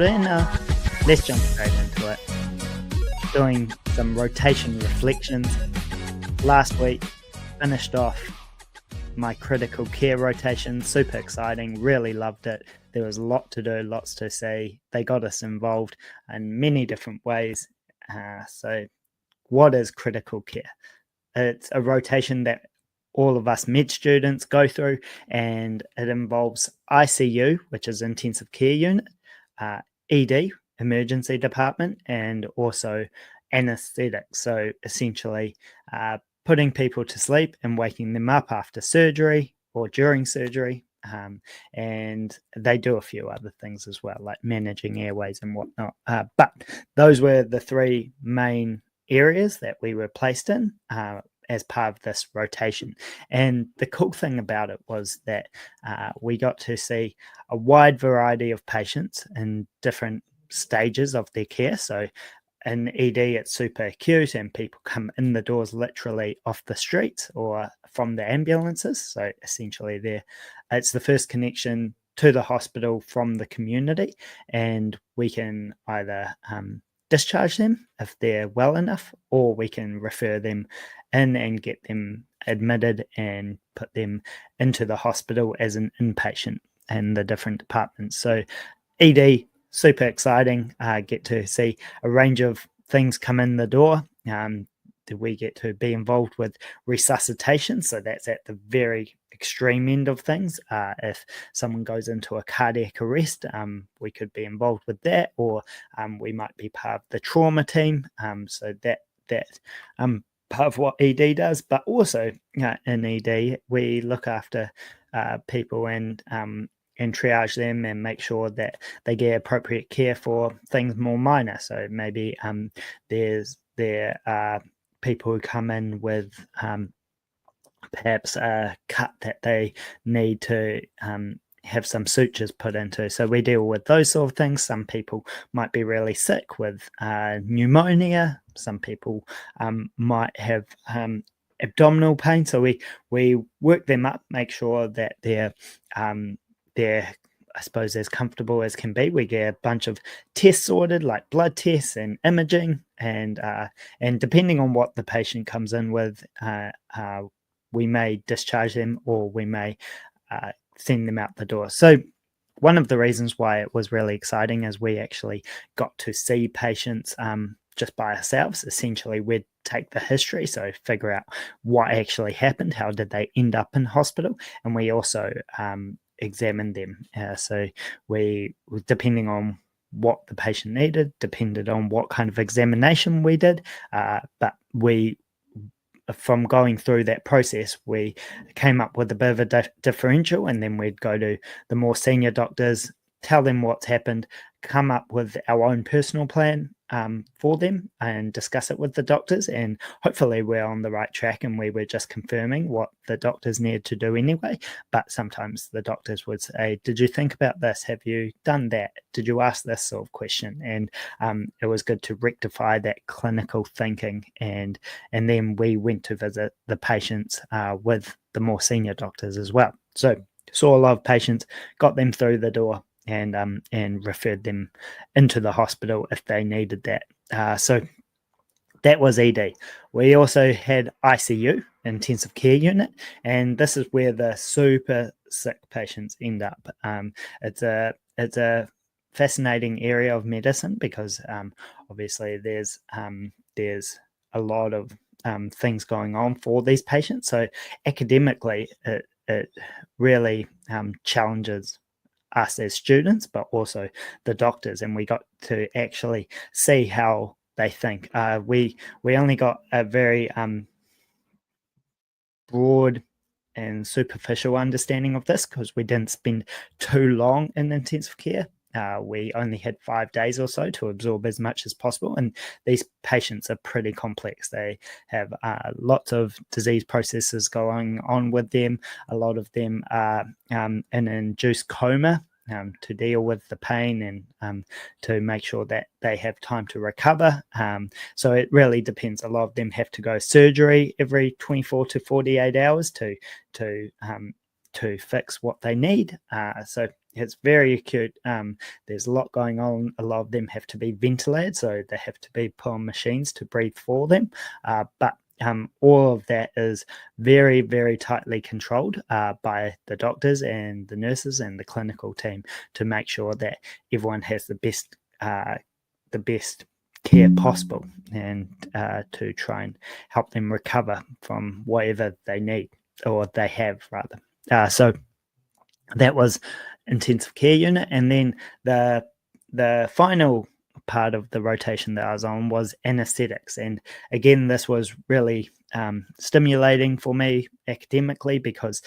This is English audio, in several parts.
then let's jump straight into it. Doing some rotation reflections. Last week, finished off my critical care rotation. Super exciting. Really loved it. There was a lot to do, lots to see. They got us involved in many different ways. So what is critical care? It's a rotation that all of us med students go through, and it involves ICU, which is intensive care unit, ED, emergency department, and also anesthetics. So essentially putting people to sleep and waking them up after surgery or during surgery. And they do a few other things as well, like managing airways and whatnot. But those were the three main areas that we were placed in as part of this rotation. And the cool thing about it was that we got to see a wide variety of patients in different stages of their care. So in ED, it's super acute, and people come in the doors literally off the street or from the ambulances. So essentially, it's the first connection to the hospital from the community, and we can either discharge them if they're well enough, or we can refer them in and get them admitted and put them into the hospital as an inpatient in the different departments. So ED, super exciting. Get to see a range of things come in the door. We get to be involved with resuscitation. So that's at the very extreme end of things. If someone goes into a cardiac arrest, we could be involved with that, or we might be part of the trauma team. So that part of what ED does. But also in ED, we look after people and triage them and make sure that they get appropriate care for things more minor. So maybe there are people who come in with perhaps a cut that they need to have some sutures put into. So we deal with those sort of things. Some people might be really sick with pneumonia. Some people might have abdominal pain. So we work them up, make sure that they're I suppose as comfortable as can be. We get a bunch of tests ordered, like blood tests and imaging, and depending on what the patient comes in with, we may discharge them, or we may send them out the door. So one of the reasons why it was really exciting is we actually got to see patients just by ourselves. Essentially, we'd take the history, so figure out what actually happened, how did they end up in hospital, and we also examine them. So we, depending on what the patient needed, depended on what kind of examination we did. But from going through that process, we came up with a bit of a differential, and then we'd go to the more senior doctors, tell them what's happened, come up with our own personal plan for them and discuss it with the doctors. And hopefully we're on the right track, and we were just confirming what the doctors needed to do anyway. But sometimes the doctors would say, did you think about this? Have you done that? Did you ask this sort of question? And it was good to rectify that clinical thinking. And then we went to visit the patients with the more senior doctors as well. So saw a lot of patients, got them through the door, and referred them into the hospital if they needed that. So that was ED. We also had ICU, intensive care unit, and this is where the super sick patients end up. It's a fascinating area of medicine because obviously there's a lot of things going on for these patients. So academically, it really challenges us as students, but also the doctors, and we got to actually see how they think. We only got a very broad and superficial understanding of this because we didn't spend too long in intensive care. We only had 5 days or so to absorb as much as possible, and these patients are pretty complex. They have lots of disease processes going on with them. A lot of them are in an induced coma to deal with the pain and to make sure that they have time to recover. So it really depends. A lot of them have to go surgery every 24 to 48 hours to to fix what they need. So it's very acute. There's a lot going on. A lot of them have to be ventilated, so they have to be put on machines to breathe for them. But all of that is very, very tightly controlled by the doctors and the nurses and the clinical team to make sure that everyone has the best care possible, and to try and help them recover from whatever they need, or they have rather. So that was intensive care unit, and then the final part of the rotation that I was on was anesthetics. And again, this was really stimulating for me academically, because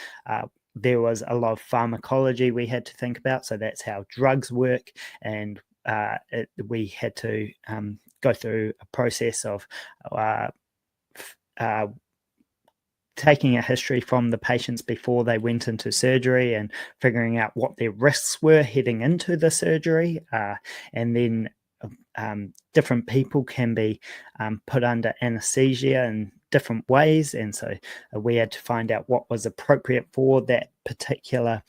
there was a lot of pharmacology we had to think about. So that's how drugs work, and we had to go through a process of taking a history from the patients before they went into surgery and figuring out what their risks were heading into the surgery. And then different people can be put under anesthesia in different ways. And so we had to find out what was appropriate for that particular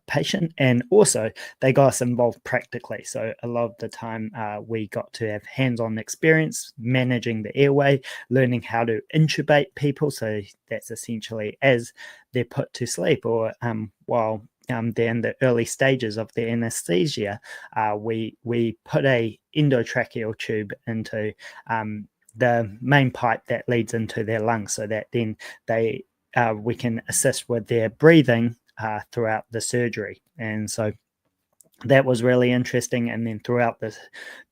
patient, and also they got us involved practically. So a lot of the time we got to have hands-on experience managing the airway, learning how to intubate people. So that's essentially as they're put to sleep, or while they're in the early stages of the anesthesia, we put a endotracheal tube into the main pipe that leads into their lungs, so that then we can assist with their breathing throughout the surgery. And so that was really interesting. And then throughout the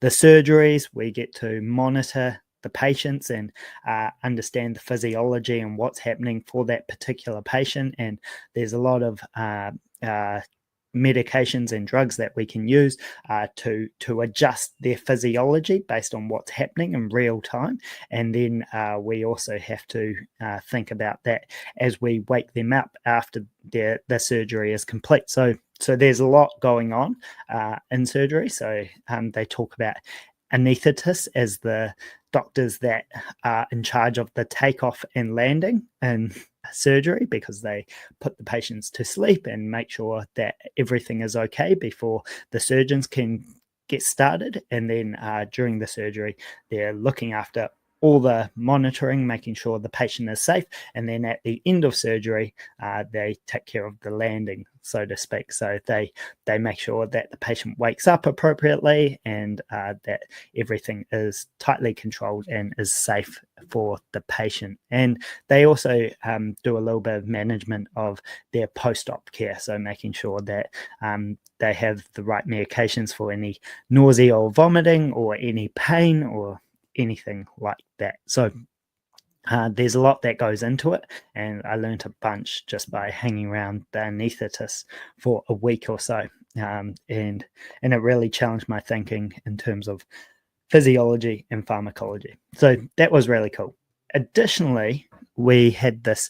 surgeries, we get to monitor the patients and understand the physiology and what's happening for that particular patient. And there's a lot of medications and drugs that we can use to adjust their physiology based on what's happening in real time. And then we also have to think about that as we wake them up after the surgery is complete. So there's a lot going on in surgery. So they talk about anaesthetists as the doctors that are in charge of the takeoff and landing and surgery, because they put the patients to sleep and make sure that everything is okay before the surgeons can get started. And then during the surgery, they're looking after all the monitoring, making sure the patient is safe. And then at the end of surgery, they take care of the landing, so to speak. So they make sure that the patient wakes up appropriately, and that everything is tightly controlled and is safe for the patient. And they also do a little bit of management of their post-op care, so making sure that they have the right medications for any nausea or vomiting or any pain or anything like that. So there's a lot that goes into it, and I learned a bunch just by hanging around the anaesthetist for a week or so, and it really challenged my thinking in terms of physiology and pharmacology. So that was really cool. Additionally, we had this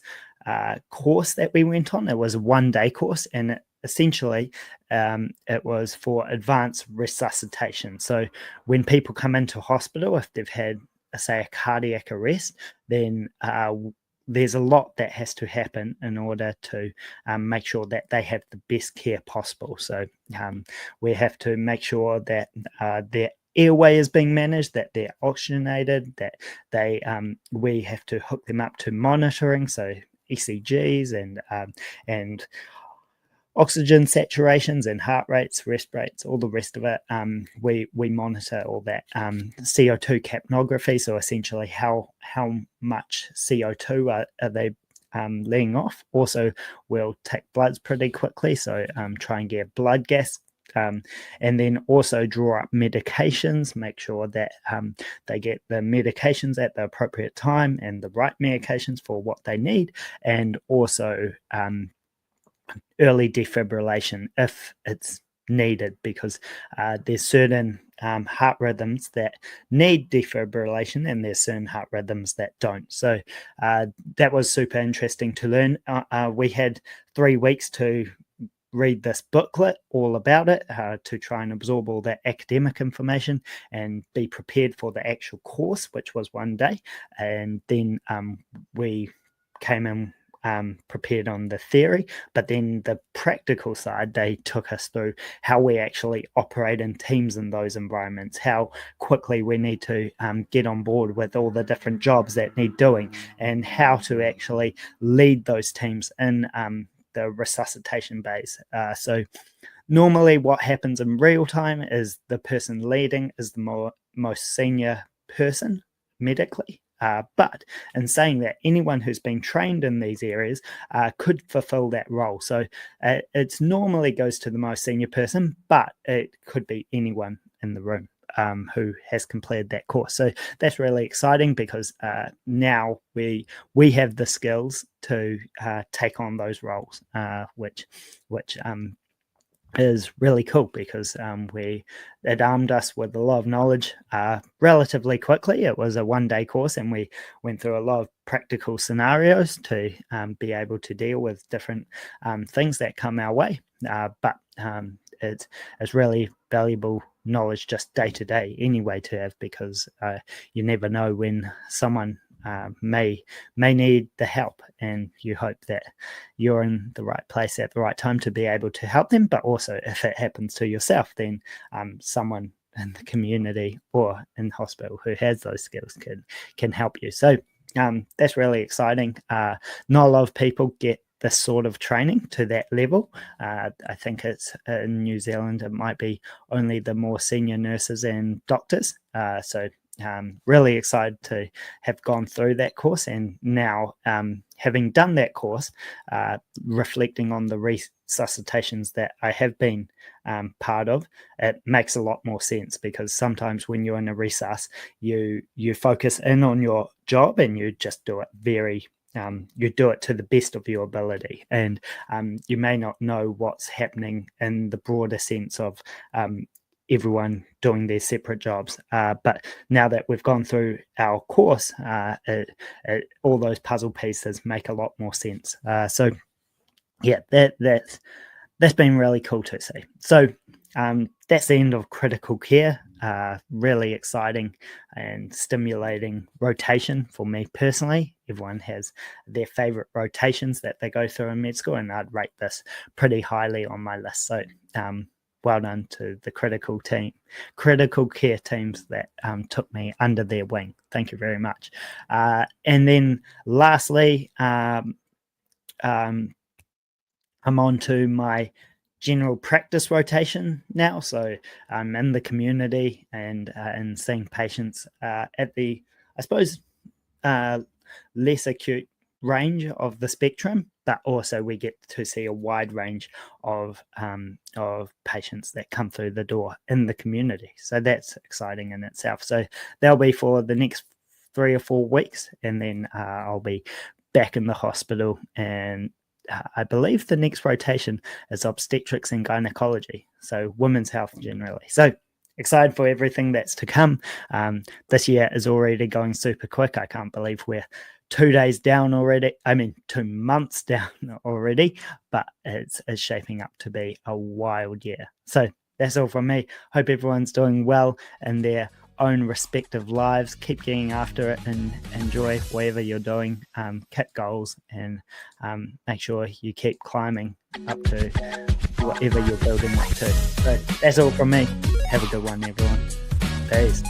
course that we went on. It was a one-day course, and essentially it was for advanced resuscitation. So when people come into hospital, if they've had, say, a cardiac arrest, then there's a lot that has to happen in order to make sure that they have the best care possible. So we have to make sure that their airway is being managed, that they're oxygenated, that we have to hook them up to monitoring, so ECGs and oxygen saturations and heart rates, rest rates, all the rest of it. We monitor all that. CO2 capnography, so essentially how much CO2 are they letting off. Also, we'll take bloods pretty quickly, so try and get blood gas. And then also draw up medications, make sure that they get the medications at the appropriate time and the right medications for what they need, and also early defibrillation if it's needed, because there's certain heart rhythms that need defibrillation and there's certain heart rhythms that don't. So that was super interesting to learn. We had 3 weeks to read this booklet all about it, to try and absorb all that academic information and be prepared for the actual course, which was one day. And then we came in prepared on the theory, but then the practical side, they took us through how we actually operate in teams in those environments, how quickly we need to get on board with all the different jobs that need doing, and how to actually lead those teams in the resuscitation bays. So normally what happens in real time is the person leading is the most senior person medically. But in saying that, anyone who's been trained in these areas could fulfill that role. So it normally goes to the most senior person, but it could be anyone in the room who has completed that course. So that's really exciting because now we have the skills to take on those roles, which is really cool because it armed us with a lot of knowledge relatively quickly. It was a one-day course, and we went through a lot of practical scenarios to be able to deal with different things that come our way. But it's really valuable knowledge just day to day anyway to have, because you never know when someone may need the help, and you hope that you're in the right place at the right time to be able to help them. But also, if it happens to yourself, then someone in the community or in hospital who has those skills can help you. So that's really exciting. Not a lot of people get this sort of training to that level. I think it's in New Zealand, it might be only the more senior nurses and doctors. So really excited to have gone through that course, and now having done that course, reflecting on the resuscitations that I have been part of, it makes a lot more sense, because sometimes when you're in a resus, you focus in on your job and you just do it you do it to the best of your ability, and you may not know what's happening in the broader sense of everyone doing their separate jobs. But now that we've gone through our course, all those puzzle pieces make a lot more sense. So yeah, that's been really cool to see. So that's the end of critical care. Really exciting and stimulating rotation for me personally. Everyone has their favorite rotations that they go through in med school, and I'd rate this pretty highly on my list. So well done to the critical care teams that took me under their wing. Thank you very much. And then lastly, I'm on to my general practice rotation now. So I'm in the community and seeing patients at the, I suppose, less acute range of the spectrum, but also we get to see a wide range of patients that come through the door in the community. So that's exciting in itself. So that'll be for the next 3 or 4 weeks, and then I'll be back in the hospital, and I believe the next rotation is obstetrics and gynecology, so women's health generally. So excited for everything that's to come. This year is already going super quick. I can't believe we're 2 days down already. I mean, 2 months down already, but it's shaping up to be a wild year. So that's all from me. Hope everyone's doing well in their own respective lives. Keep getting after it and enjoy whatever you're doing. Keep goals and make sure you keep climbing up to whatever you're building up to. So that's all from me. Have a good one, everyone. Peace.